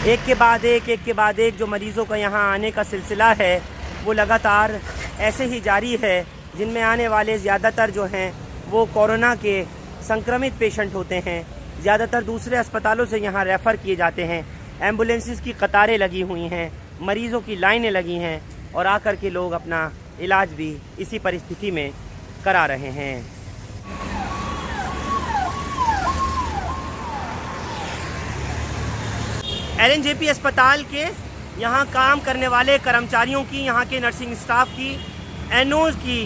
एक के बाद एक जो मरीज़ों का यहाँ आने का सिलसिला है वो लगातार ऐसे ही जारी है, जिनमें आने वाले ज़्यादातर जो हैं वो कोरोना के संक्रमित पेशेंट होते हैं। ज़्यादातर दूसरे अस्पतालों से यहाँ रेफ़र किए जाते हैं। एम्बुलेंसेस की कतारें लगी हुई हैं, मरीज़ों की लाइनें लगी हैं और आकर के लोग अपना इलाज भी इसी परिस्थिति में करा रहे हैं। LNJP अस्पताल के यहाँ काम करने वाले कर्मचारियों की, यहाँ के नर्सिंग स्टाफ की, एनओज़ की,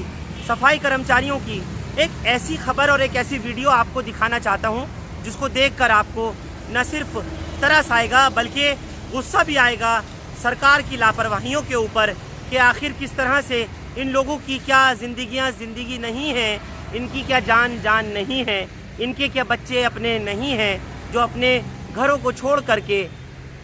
सफाई कर्मचारियों की एक ऐसी खबर और एक ऐसी वीडियो आपको दिखाना चाहता हूँ जिसको देखकर आपको न सिर्फ तरस आएगा बल्कि गुस्सा भी आएगा सरकार की लापरवाहियों के ऊपर कि आखिर किस तरह से इन लोगों की क्या ज़िंदगी नहीं है, इनकी क्या जान नहीं है, इनके क्या बच्चे अपने नहीं हैं जो अपने घरों को छोड़ करके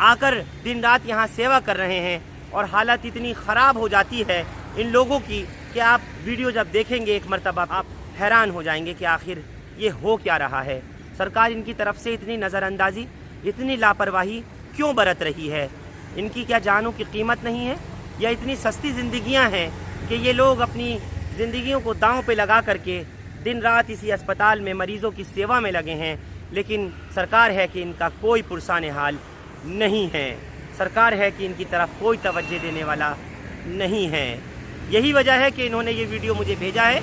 आकर दिन रात यहाँ सेवा कर रहे हैं। और हालत इतनी ख़राब हो जाती है इन लोगों की कि आप वीडियो जब देखेंगे एक मरतबा आप हैरान हो जाएंगे कि आखिर ये हो क्या रहा है। सरकार इनकी तरफ से इतनी नज़रअंदाजी, इतनी लापरवाही क्यों बरत रही है? इनकी क्या जानों की कीमत नहीं है या इतनी सस्ती ज़िंदगियां हैं कि ये लोग अपनी ज़िंदगियों को दांव पे लगा करके दिन रात इसी अस्पताल में मरीज़ों की सेवा में लगे हैं, लेकिन सरकार है कि इनका कोई पुरसाने हाल नहीं है। सरकार है कि इनकी तरफ कोई तवज्जो देने वाला नहीं है। यही वजह है कि इन्होंने ये वीडियो मुझे भेजा है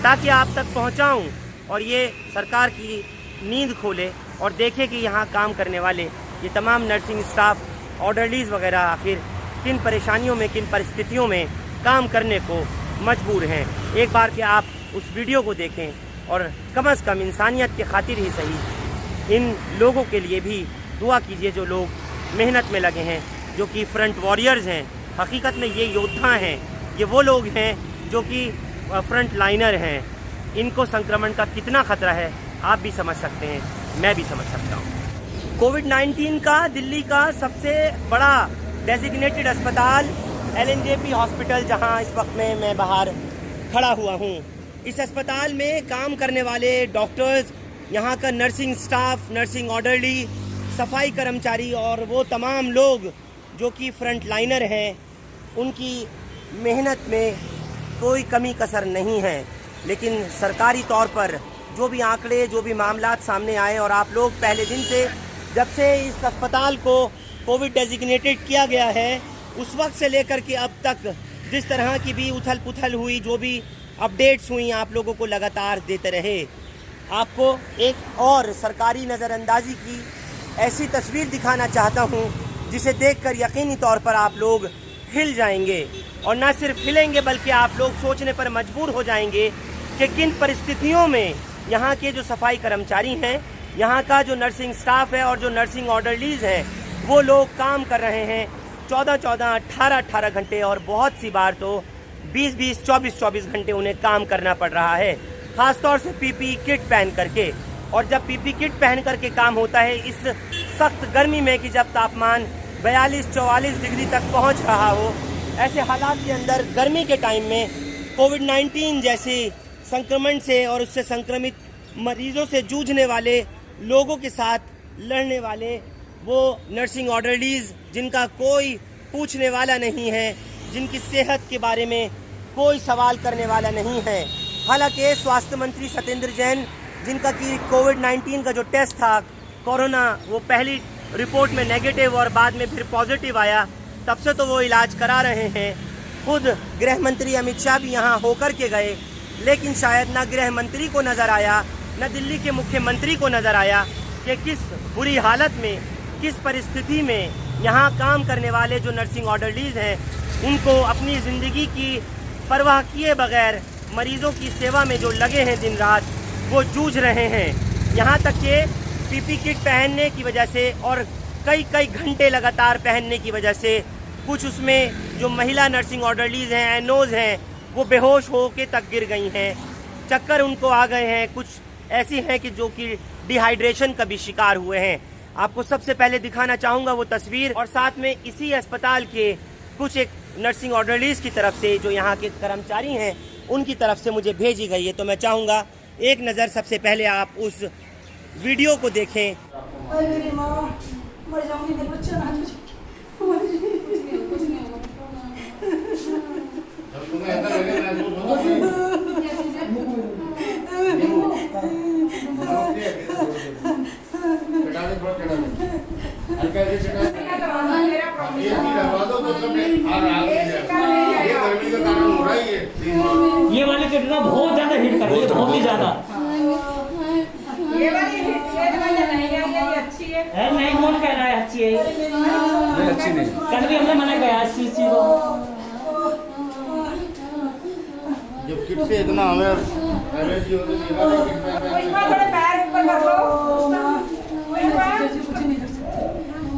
ताकि आप तक पहुंचाऊं और ये सरकार की नींद खोले और देखे कि यहाँ काम करने वाले ये तमाम नर्सिंग स्टाफ, ऑर्डरलीज़ वगैरह आखिर किन परेशानियों में, किन परिस्थितियों में काम करने को मजबूर हैं। एक बार कि आप उस वीडियो को देखें और कम से कम इंसानियत के खातिर ही सही इन लोगों के लिए भी दुआ कीजिए जो लोग मेहनत में लगे हैं, जो कि फ्रंट वॉरियर्स हैं। हकीकत में ये योद्धा हैं, ये वो लोग हैं जो कि फ्रंट लाइनर हैं। इनको संक्रमण का कितना ख़तरा है आप भी समझ सकते हैं, मैं भी समझ सकता हूँ। कोविड-19 का दिल्ली का सबसे बड़ा डेजिग्नेटेड अस्पताल LNJP हॉस्पिटल, जहाँ इस वक्त में मैं बाहर खड़ा हुआ हूँ, इस अस्पताल में काम करने वाले डॉक्टर्स, यहाँ का नर्सिंग स्टाफ, नर्सिंग ऑर्डरली, सफाई कर्मचारी और वो तमाम लोग जो कि फ्रंट लाइनर हैं, उनकी मेहनत में कोई कमी कसर नहीं है। लेकिन सरकारी तौर पर जो भी आंकड़े, जो भी मामलात सामने आए और आप लोग पहले दिन से जब से इस अस्पताल को कोविड डेजिग्नेटेड किया गया है उस वक्त से लेकर के अब तक जिस तरह की भी उथल पुथल हुई, जो भी अपडेट्स हुई, आप लोगों को लगातार देते रहे। आपको एक और सरकारी नज़रअंदाजी की ऐसी तस्वीर दिखाना चाहता हूं जिसे देखकर यकीनी तौर पर आप लोग हिल जाएंगे और न सिर्फ हिलेंगे बल्कि आप लोग सोचने पर मजबूर हो जाएंगे कि किन परिस्थितियों में यहाँ के जो सफाई कर्मचारी हैं, यहाँ का जो नर्सिंग स्टाफ है और जो नर्सिंग ऑर्डरलीज़ हैं, वो लोग काम कर रहे हैं 14-14, 18-18 घंटे और बहुत सी बार तो 20-20, 24-24 घंटे उन्हें काम करना पड़ रहा है, ख़ासतौर से PPE किट पहन करके। और जब PPE किट पहन करके काम होता है इस सख्त गर्मी में कि जब तापमान 42-44 डिग्री तक पहुंच रहा हो, ऐसे हालात के अंदर गर्मी के टाइम में कोविड-19 जैसे संक्रमण से और उससे संक्रमित मरीजों से जूझने वाले लोगों के साथ लड़ने वाले वो नर्सिंग ऑर्डरलीज़ जिनका कोई पूछने वाला नहीं है, जिनकी सेहत के बारे में कोई सवाल करने वाला नहीं है। हालांकि स्वास्थ्य मंत्री सत्येंद्र जैन, जिनका कि कोविड-19 का जो टेस्ट था कोरोना, वो पहली रिपोर्ट में नेगेटिव और बाद में फिर पॉजिटिव आया, तब से तो वो इलाज करा रहे हैं। खुद गृह मंत्री अमित शाह भी यहाँ होकर के गए, लेकिन शायद ना गृह मंत्री को नज़र आया, न दिल्ली के मुख्यमंत्री को नज़र आया कि किस बुरी हालत में, किस परिस्थिति में यहाँ काम करने वाले जो नर्सिंग ऑर्डरलीज़ हैं उनको अपनी ज़िंदगी की परवाह किए बगैर मरीज़ों की सेवा में जो लगे हैं दिन रात, वो जूझ रहे हैं। यहाँ तक कि PPE किट पहनने की वजह से और कई घंटे लगातार पहनने की वजह से कुछ उसमें जो महिला नर्सिंग ऑर्डरलीज़ हैं, एनओज़ हैं, वो बेहोश हो के तक गिर गई हैं, चक्कर उनको आ गए हैं। कुछ ऐसी हैं कि जो कि डिहाइड्रेशन का भी शिकार हुए हैं। आपको सबसे पहले दिखाना चाहूँगा वो तस्वीर, और साथ में इसी अस्पताल के कुछ एक नर्सिंग ऑर्डरलीज़ की तरफ से जो यहाँ के कर्मचारी हैं उनकी तरफ से मुझे भेजी गई है। तो मैं चाहूँगा एक नज़र सबसे पहले आप उस वीडियो को देखें। मर जाऊंगी, मेरे बच्चे ना कुछ नहीं होगा। तुम्हें ऐसा लगे महसूस होगा चढ़ा दे, थोड़ा चढ़ा दे, हल्का से चढ़ा दे। ये लगवा दो तो सब ये गर्मी का कारण हो रहा है। ये वाली कितना बहुत ज्यादा हिट कर रही है, बहुत ही ज्यादा। ये वाली नहीं है, ये अच्छी है। नहीं, कौन कह रहा है अच्छी है? नहीं अच्छी नहीं। कल भी हमने मना किया सीसी को। जब किट से इतना हमें एलर्जी होती है, पुष्पा थोड़े पैर ऊपर कर लो। पुष्पा कुछ नहीं कर सकती,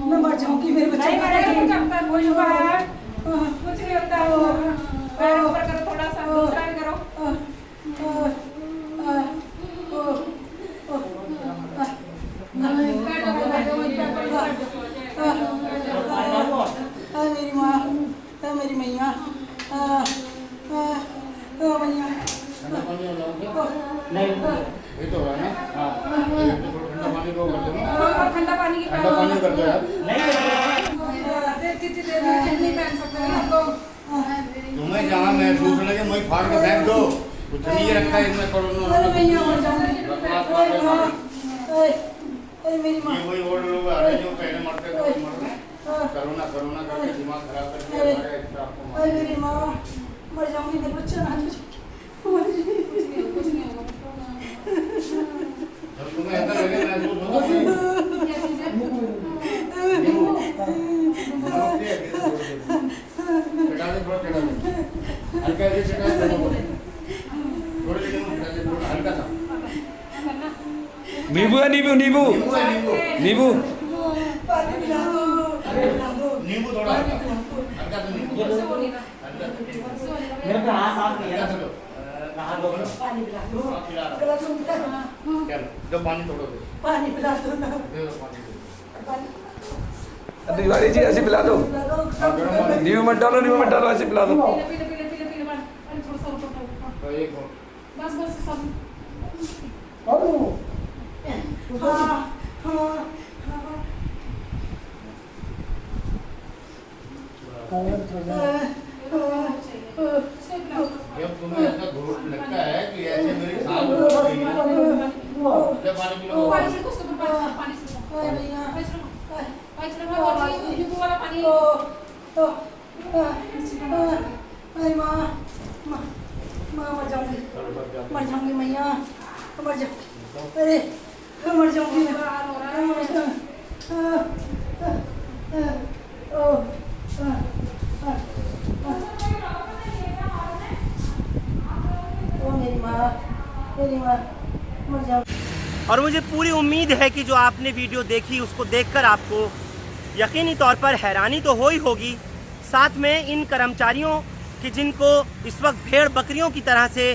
मैं मर जाऊंगी, मेरे बच्चे नहीं मरेगा, कुछ होता है। पुष्पा कुछ नहीं होता है, पैर ऊपर करो थोड़ा सा, दूसरा भी करो। मेरी माँ, मेरी मैया, मैया। नहीं, ये तो है ना। हाँ, ठंडा पानी को कर दो ना। ठंडा पानी की ठंडा पानी कर दो यार। नहीं पहन सकते हम लोग। तुम्हें जहाँ महसूस लगे वही फाड़ के फेंक दो, कुछ नहीं रखा है इनमें कोरोना। मेरी माँ, ये वही ओल्ड लोग आ रहे हैं जो पहले मरते थे, वही मर रहे हैं। कोरोना करके दिमाग खराब कर दिया हमारे स्टाफ को। मेरी माँ, मर जाऊंगी, मेरे बच्चे ना कुछ नहीं होगा। जब तुम्हें ऐसा लगे महसूस होगा चढ़ा दे, थोड़ा चढ़ा दे, हल्का से चढ़ा दे, थोड़े लेकिन थोड़ा हल्का सा। नींबू है, नींबू नींबू नींबू। पानी पिला दो, नींबू थोड़ा हल्का हल्का सा नींबू मेरे पे हाथ साफ किया ना। नहा लो। पानी पिला दो, पिला रहा। गला सूखता है। क्या जो पानी थोड़ा दे पानी पिला दो ना, दो पानी दे। पानी तिवारी जी ऐसे पिला दो। पिला दो। नींबू मत डालो, नींबू मत डालो, ऐसे पिला दो। पीले पीले पीले पीले पीले पानी थोड़ा सा ऊपर करो। तो एक और बस बस सब। जब तुम्हें ऐसा घोट लगता है कि ऐसे मेरी सांस रुक गई है, जब पानी पी लो। पानी से उसके ऊपर पानी से नींबू वाला पानी। अरे माँ, मर जाऊंगी, मैया, मर जाऊंगी। अरे मर जाऊंगी मैं। मेरी माँ मर जाऊंगी। और मुझे पूरी उम्मीद है कि जो आपने वीडियो देखी उसको देखकर आपको यकीनी तौर पर हैरानी तो हो ही होगी, साथ में इन कर्मचारियों कि जिनको इस वक्त भेड़ बकरियों की तरह से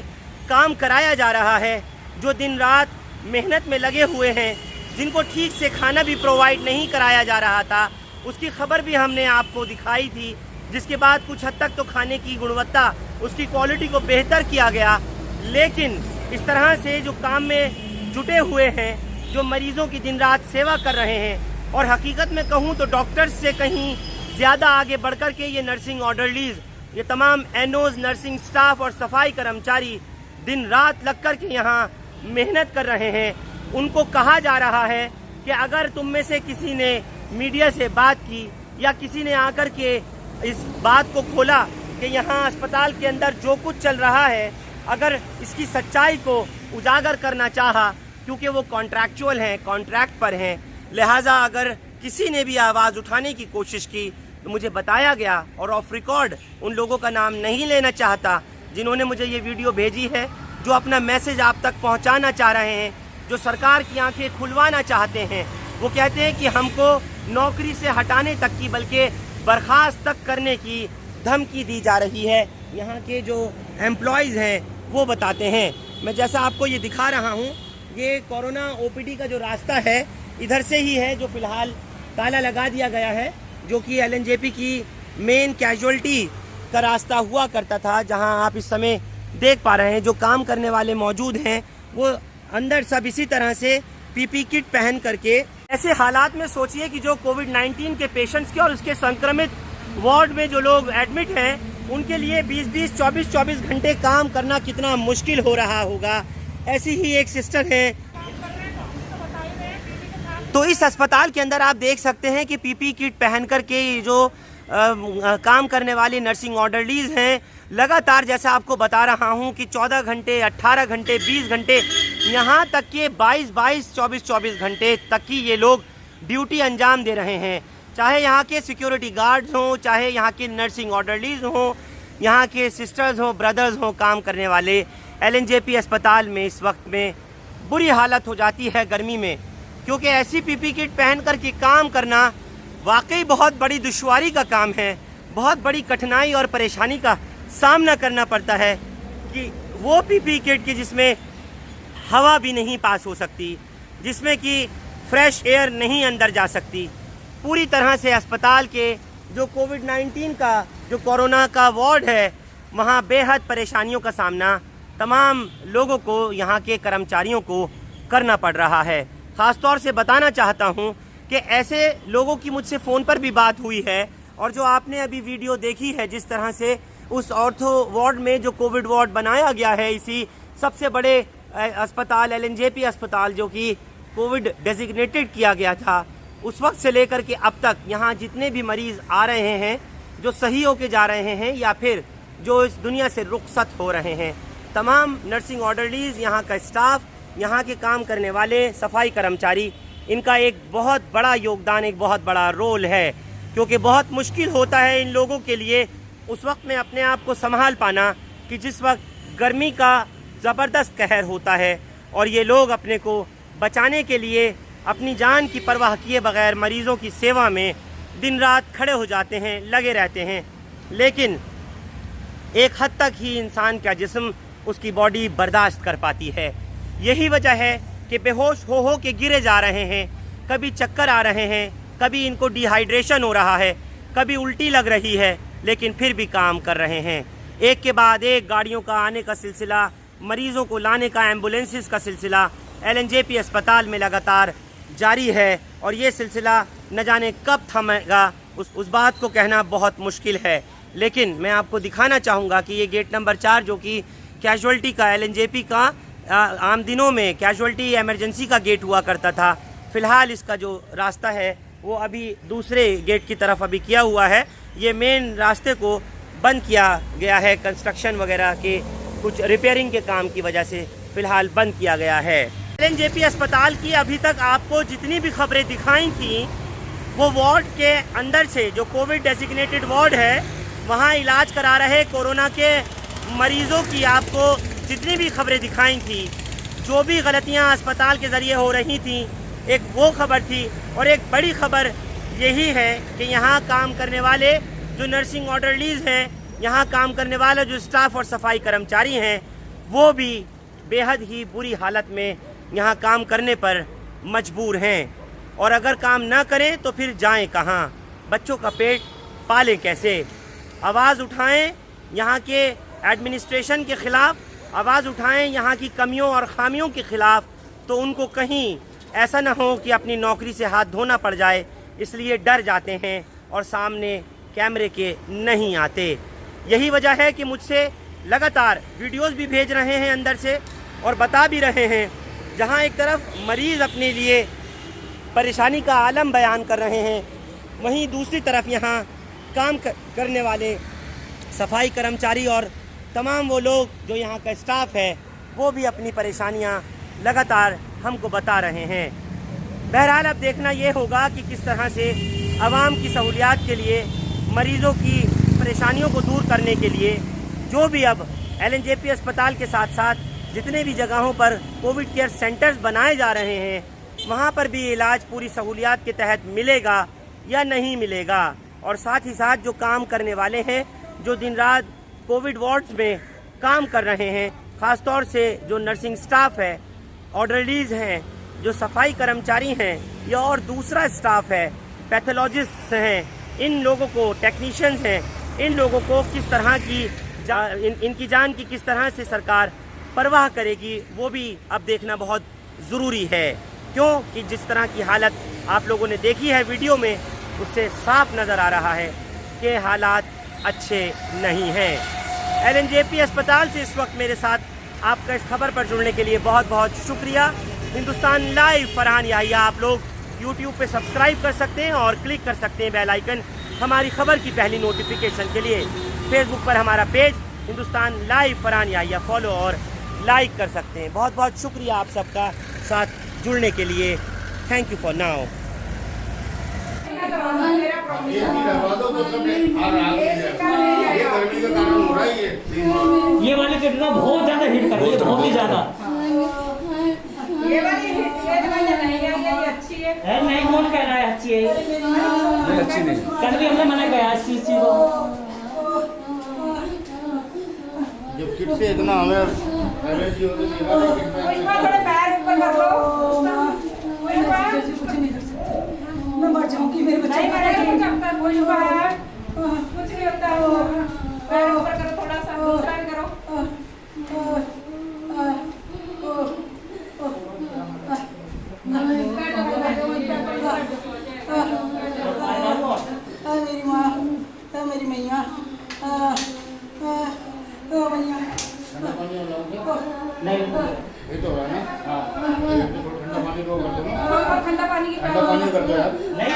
काम कराया जा रहा है, जो दिन रात मेहनत में लगे हुए हैं, जिनको ठीक से खाना भी प्रोवाइड नहीं कराया जा रहा था, उसकी खबर भी हमने आपको दिखाई थी, जिसके बाद कुछ हद तक तो खाने की गुणवत्ता, उसकी क्वालिटी को बेहतर किया गया। लेकिन इस तरह से जो काम में जुटे हुए हैं, जो मरीजों की दिन रात सेवा कर रहे हैं, और हकीकत में कहूँ तो डॉक्टर्स से कहीं ज़्यादा आगे बढ़कर के ये नर्सिंग ऑर्डरलीज, ये तमाम एनओज, नर्सिंग स्टाफ और सफाई कर्मचारी दिन रात लग कर के यहाँ मेहनत कर रहे हैं। उनको कहा जा रहा है कि अगर तुम में से किसी ने मीडिया से बात की या किसी ने आकर के इस बात को खोला कि यहाँ अस्पताल के अंदर जो कुछ चल रहा है, अगर इसकी सच्चाई को उजागर करना चाहा, क्योंकि वो कॉन्ट्रैक्चुअल हैं, कॉन्ट्रैक्ट पर हैं, लिहाजा अगर किसी ने भी आवाज़ उठाने की कोशिश की तो मुझे बताया गया, और ऑफ रिकॉर्ड उन लोगों का नाम नहीं लेना चाहता जिन्होंने मुझे ये वीडियो भेजी है, जो अपना मैसेज आप तक पहुंचाना चाह रहे हैं, जो सरकार की आंखें खुलवाना चाहते हैं। वो कहते हैं कि हमको नौकरी से हटाने तक की, बल्कि बर्खास्त तक करने की धमकी दी जा रही है। यहाँ के जो एम्प्लॉयज़ हैं वो बताते हैं। मैं जैसा आपको ये दिखा रहा हूँ, ये कोरोना ओपीडी का जो रास्ता है इधर से ही है, जो फ़िलहाल ताला लगा दिया गया है, जो कि एलएनजेपी की मेन कैजुअल्टी का रास्ता हुआ करता था, जहां आप इस समय देख पा रहे हैं जो काम करने वाले मौजूद हैं वो अंदर सब इसी तरह से पीपी किट पहन करके ऐसे हालात में सोचिए कि जो कोविड-19 के पेशेंट्स के और उसके संक्रमित वार्ड में जो लोग एडमिट हैं उनके लिए 20-20, 24-24 घंटे काम करना कितना मुश्किल हो रहा होगा। ऐसी ही एक सिस्टर है। तो इस अस्पताल के अंदर आप देख सकते हैं कि पीपी किट पहन कर के जो काम करने वाली नर्सिंग ऑर्डरलीज हैं, लगातार जैसा आपको बता रहा हूं कि 14 घंटे, 18 घंटे, 20 घंटे, यहाँ तक कि 22-22, 24-24 घंटे तक की ये लोग ड्यूटी अंजाम दे रहे हैं। चाहे यहाँ के सिक्योरिटी गार्ड्स हों, चाहे यहाँ के नर्सिंग ऑर्डरलीज हों, यहाँ के सिस्टर्स हों, ब्रदर्स हों, काम करने वाले। LNJP अस्पताल में इस वक्त में बुरी हालत हो जाती है गर्मी में, क्योंकि ऐसी पीपी किट पहन कर के काम करना वाकई बहुत बड़ी दुश्वारी का काम है। बहुत बड़ी कठिनाई और परेशानी का सामना करना पड़ता है कि वो पीपी किट की जिसमें हवा भी नहीं पास हो सकती, जिसमें कि फ्रेश एयर नहीं अंदर जा सकती। पूरी तरह से अस्पताल के जो कोविड-19 का जो कोरोना का वार्ड है, वहाँ बेहद परेशानियों का सामना तमाम लोगों को, यहाँ के कर्मचारियों को करना पड़ रहा है। ख़ास तौर से बताना चाहता हूँ कि ऐसे लोगों की मुझसे फ़ोन पर भी बात हुई है, और जो आपने अभी वीडियो देखी है जिस तरह से उस ऑर्थो वार्ड में जो कोविड वार्ड बनाया गया है, इसी सबसे बड़े अस्पताल LNJP अस्पताल जो कि कोविड डेजिग्नेटेड किया गया था, उस वक्त से लेकर के अब तक यहाँ जितने भी मरीज़ आ रहे हैं, जो सही होके जा रहे हैं या फिर जो इस दुनिया से रुखसत हो रहे हैं, तमाम नर्सिंग ऑर्डरलीज, यहाँ का स्टाफ, यहाँ के काम करने वाले सफाई कर्मचारी, इनका एक बहुत बड़ा योगदान, एक बहुत बड़ा रोल है। क्योंकि बहुत मुश्किल होता है इन लोगों के लिए उस वक्त में अपने आप को संभाल पाना कि जिस वक्त गर्मी का ज़बरदस्त कहर होता है, और ये लोग अपने को बचाने के लिए अपनी जान की परवाह किए बगैर मरीज़ों की सेवा में दिन रात खड़े हो जाते हैं, लगे रहते हैं। लेकिन एक हद तक ही इंसान का जिस्म, उसकी बॉडी बर्दाश्त कर पाती है। यही वजह है कि बेहोश हो के गिरे जा रहे हैं, कभी चक्कर आ रहे हैं, कभी इनको डिहाइड्रेशन हो रहा है, कभी उल्टी लग रही है, लेकिन फिर भी काम कर रहे हैं। एक के बाद एक गाड़ियों का आने का सिलसिला, मरीज़ों को लाने का एम्बुलेंसेस का सिलसिला LNJP अस्पताल में लगातार जारी है, और ये सिलसिला न जाने कब थमेगा, उस बात को कहना बहुत मुश्किल है। लेकिन मैं आपको दिखाना चाहूँगा कि ये गेट नंबर 4 जो कि कैजुअल्टी का, LNJP का आम दिनों में कैजुअल्टी इमरजेंसी का गेट हुआ करता था, फ़िलहाल इसका जो रास्ता है वो अभी दूसरे गेट की तरफ अभी किया हुआ है। ये मेन रास्ते को बंद किया गया है, कंस्ट्रक्शन वगैरह के कुछ रिपेयरिंग के काम की वजह से फ़िलहाल बंद किया गया है। LNJP अस्पताल की अभी तक आपको जितनी भी खबरें दिखाई थी, वो वार्ड के अंदर से जो कोविड डेजिग्नेटेड वार्ड है, वहाँ इलाज करा रहे कोरोना के मरीज़ों की आपको जितनी भी खबरें दिखाई थी, जो भी गलतियाँ अस्पताल के ज़रिए हो रही थी, एक वो खबर थी। और एक बड़ी खबर यही है कि यहाँ काम करने वाले जो नर्सिंग ऑर्डरलीज हैं, यहाँ काम करने वाले जो स्टाफ और सफाई कर्मचारी हैं, वो भी बेहद ही बुरी हालत में यहाँ काम करने पर मजबूर हैं। और अगर काम ना करें तो फिर जाएं कहाँ, बच्चों का पेट पालें कैसे। आवाज़ उठाएं यहाँ के एडमिनिस्ट्रेशन के ख़िलाफ़, आवाज़ उठाएं यहाँ की कमियों और ख़ामियों के ख़िलाफ़, तो उनको कहीं ऐसा ना हो कि अपनी नौकरी से हाथ धोना पड़ जाए, इसलिए डर जाते हैं और सामने कैमरे के नहीं आते। यही वजह है कि मुझसे लगातार वीडियोस भी भेज रहे हैं अंदर से, और बता भी रहे हैं, जहां एक तरफ मरीज़ अपने लिए परेशानी का आलम बयान कर रहे हैं, वहीं दूसरी तरफ यहाँ काम करने वाले सफाई कर्मचारी और तमाम वो लोग जो यहाँ का स्टाफ है, वो भी अपनी परेशानियाँ लगातार हमको बता रहे हैं। बहरहाल अब देखना ये होगा कि किस तरह से आवाम की सहूलियात के लिए, मरीज़ों की परेशानियों को दूर करने के लिए, जो भी अब LNJP अस्पताल के साथ साथ जितने भी जगहों पर कोविड केयर सेंटर्स बनाए जा रहे हैं, वहाँ पर भी इलाज पूरी सहूलियात के तहत मिलेगा या नहीं मिलेगा। और साथ ही साथ जो काम करने वाले हैं, जो दिन रात कोविड वार्ड्स में काम कर रहे हैं, ख़ास तौर से जो नर्सिंग स्टाफ है, ऑर्डरलीज हैं, जो सफाई कर्मचारी हैं, या और दूसरा स्टाफ है, पैथोलॉजिस्ट हैं, इन लोगों को, टेक्नीशियंस हैं, इन लोगों को किस तरह की इनकी जान की किस तरह से सरकार परवाह करेगी, वो भी अब देखना बहुत ज़रूरी है। क्यों कि जिस तरह की हालत आप लोगों ने देखी है वीडियो में, उससे साफ नज़र आ रहा है कि हालात अच्छे नहीं हैं। LNJP अस्पताल से इस वक्त मेरे साथ आपका इस खबर पर जुड़ने के लिए बहुत बहुत शुक्रिया। हिंदुस्तान लाइव फरहान याहिया आप लोग YouTube पे सब्सक्राइब कर सकते हैं और क्लिक कर सकते हैं बेल आइकन हमारी खबर की पहली नोटिफिकेशन के लिए। फेसबुक पर हमारा page Hindustan live Farhan Yahya follow और लाइक कर सकते हैं। बहुत बहुत शुक्रिया आप सबका साथ जुड़ने के लिए। Thank you for now. AC लगवा दो तो सब आ रहा है। ये गर्मी का कारण हो रहा है ये। ये वाली कितना बहुत ज्यादा हिट कर रही है, बहुत ही ज्यादा। ये वाली नहीं है, ये अच्छी है। नहीं, कौन कह रहा है अच्छी है? नहीं अच्छी नहीं। कल भी हमने मना किया इस चीज को। जब किट से इतना हमें एलर्जी होती है, पुष्पा थोड़े पैर ऊपर कर लो। पुष्पा कुछ नहीं कर सकती, मैं मर जाऊंगी। मेरे बच्चे नहीं मरेगा कुछ होता है। पुष्पा कुछ नहीं होता है। पैर ऊपर करो थोड़ा सा, दूसरा भी करो। मेरी माँ, मेरी मैया, मैया। नहीं, ये तो है ना। हाँ, ठंडा पानी को कर दो ना। और ठंडा पानी की ठंडा पानी कर दो यार। नहीं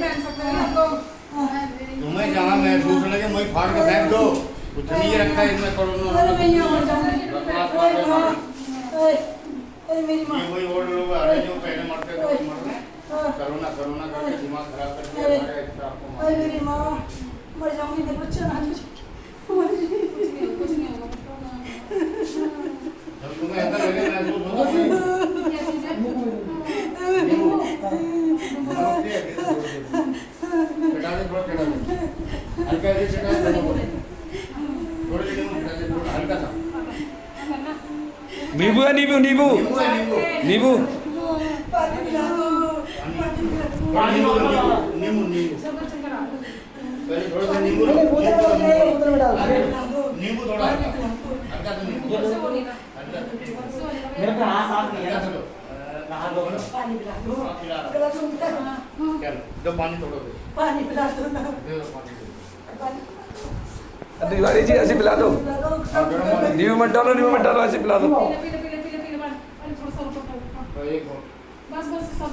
पहन सकते हैं हम लोग। तुम्हें जहाँ महसूस लगे वहीं फाड़ के फेंक दो। कुछ नहीं रखा है इसमें कोरोना। मैया मर जाऊंगी। मेरी माँ, ये वही ओल्ड लोग आ रहे हैं जो पहले मरते थे, मर रहे हैं। कोरोना करके दिमाग खराब करके हमारे एक्स्ट्रा आपको मार। मेरी माँ मर जाऊंगी। मेरे बच्चे ना कुछ नहीं होगा। जब तुम्हें ऐसा लगे महसूस होगा चढ़ा दे, थोड़ा चढ़ा दे, हल्का ऐसे चढ़ा दे, थोड़े से चढ़ा दे, थोड़ा हल्का सा। नींबू है, नींबू नींबू नींबू है, नींबू। नींबू। पानी पिला दो, पानी पिला दो। थोड़ा नींबू पहले थोड़ा सा नींबू लो। नींबू थोड़ा हल्का सा नींबू हल्का मेरे को हाथ साफ नहीं है। सा लो। नहा लो। पानी पिला दो। हाँ, पिला रहा गला सुन कर हूँ। क्या लो? दो पानी थोड़ा दे। पानी पिला दो ना। दे दो पानी दे। पानी तिवारी जी ऐसे पिला दो। पिला दो। हाँ, गर्म पानी। नींबू मत डालो, ऐसे पिला दो। पीले थोड़ा सा ऊपर। तो एक और। बस सब।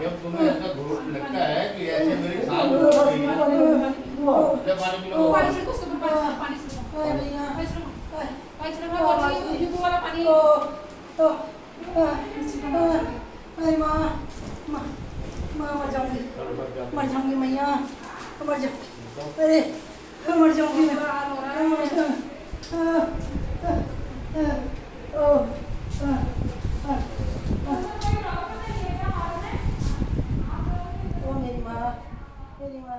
जब तुम्हें ऐसा घोट लगता है कि ऐसे मेरी सांस रुक गई है, जब पानी पी लो। मर जाऊंगी मैया, मर जाऊंगी। अरे मर जाऊंगी मैं। मेरी माँ, मेरी माँ।